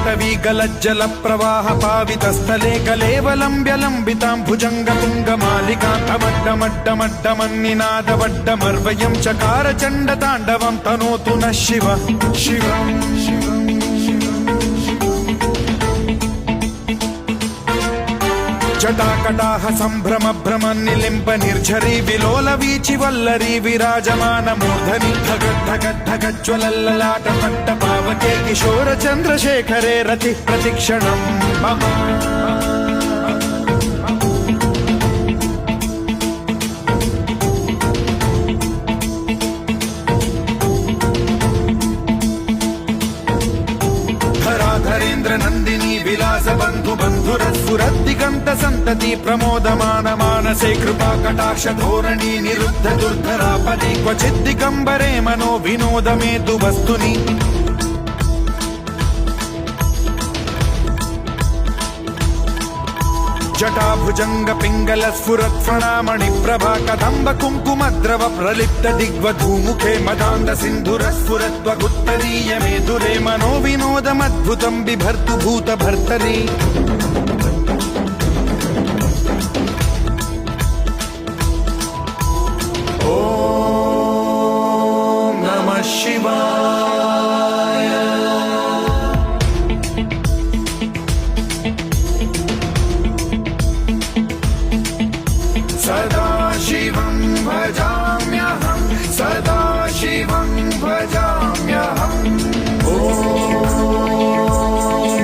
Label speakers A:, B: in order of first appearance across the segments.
A: पाटवी गलज्जल प्रवाह पावितस्थले कलेवलम्ब्य लम्बितां भुजङ्गपुङ्गमालिकां तमड्डमड्डमड्डमन्निनादवड्डमर्वयं चकार चण्डताण्डवं तनोतु नः शिव शिवम् जटाकटाह सम्भ्रम भ्रम निलिम्ब निर्झरी विलोल वीचि वल्लरी विराजमान मूर्धनि धगद्धगद्धगज्ज्वलल्ललाट पट्ट पावके किशोर चन्द्रशेखरे रति प्रतिक्षणं मम धरेन्द्र नन्दिनी विलास बन्धु बन्धुरस्फुरद्दिगन्त सन्तति प्रमोदमान मानसे कृपा कटाक्ष धोरणी निरुद्ध दुर्धरापदे क्वचिद्दिगम्बरे मनो विनोद मेतु वस्तुनि जटाभुजंग पिंगल स्फुरत् फणामणि प्रभा कदम्ब कुङ्कुमद्रव प्रलिप्त दिग्वधूमुखे मदान्ध सिन्धुर स्फुरत्वगुत्तरीय मेधुरे मनो विनोदमद्भुतं बिभर्तु भूत भर्तरि ॐ नमः शिवाय सदा शिवं भजाम्यहं सदा शिवं भजाम्यहम् ॐ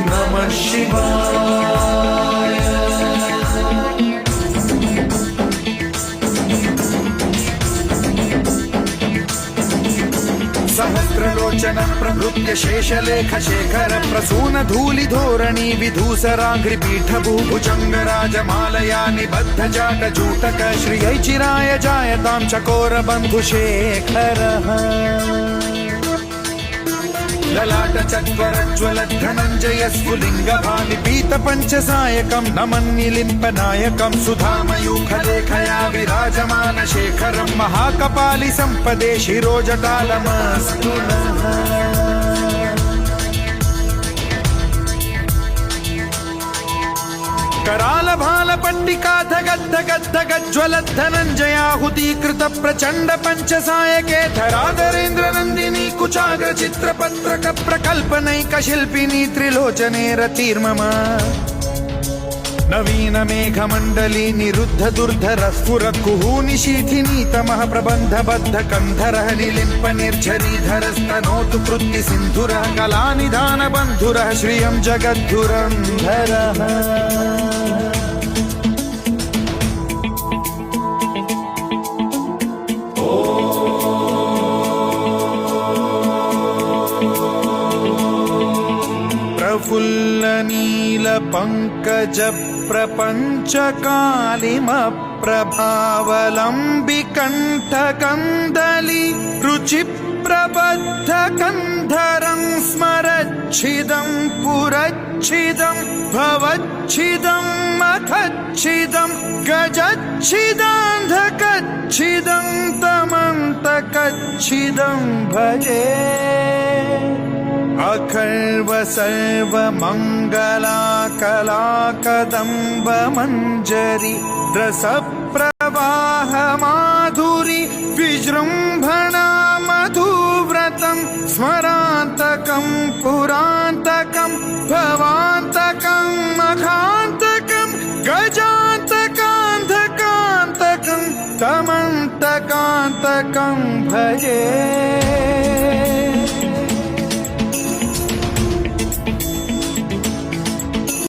A: नमः शिवाय सहस्रलोचन प्रभृत्य शेषलेख शेखर प्रसून धूलि धोरणी विधूसराघ्रिपीठ भुजंगराजमालया निबद्ध जाट जूटक श्रियै चिराय जायतां चकोर बन्धुशेखरः ललाट चत्वरज्वल धनञ्जय स्फुलिङ्ग भानिपीत पञ्चसायकं नमन्निलिम्पनायकं सुधामयूखलेखया विराजमान शेखरं महाकपालि सम्पदे शिरोजटालमस्तु नः कराल भाल पट्टिका धगद्धगद्धगज्ज्वलत् धनञ्जयाहुतीकृत प्रचण्ड पञ्चसायके धराधरेन्द्र नन्दिनी कुचाग्र चित्रपत्रक प्रकल्पनैक शिल्पिनी त्रिलोचने रतिर्मम नवीन मेघमण्डली निरुद्ध दुर्धर स्फुरत् कुहूनिशीथिनी तमः प्रबन्ध बद्ध कन्धरः निलिम्प निर्झरीधरस्तनोतु कृत्ति सिन्धुरः कलानिधान बन्धुरः श्रियं जगद्धुरन्धरः प्रफुल्ल नील पंकज प्रपंच कालिमप्रभावलम्बि कण्ठकन्दली रुचि प्रबद्ध कन्धरं स्मरच्छिदं पुरच्छिदं भवच्छिदं मखच्छिदं गजच्छिदान्धकच्छिदं तमन्तकच्छिदं भजे अखर्व सर्व मंगला कला कदम्ब मंजरी रस प्रवाह माधुरी विजृंभणा मधुव्रतं स्मरान्तकं पुरान्तकं भवान्तकं मखान्तकं गजान्तकान्धकान्तकं तमन्तकान्तकं भजे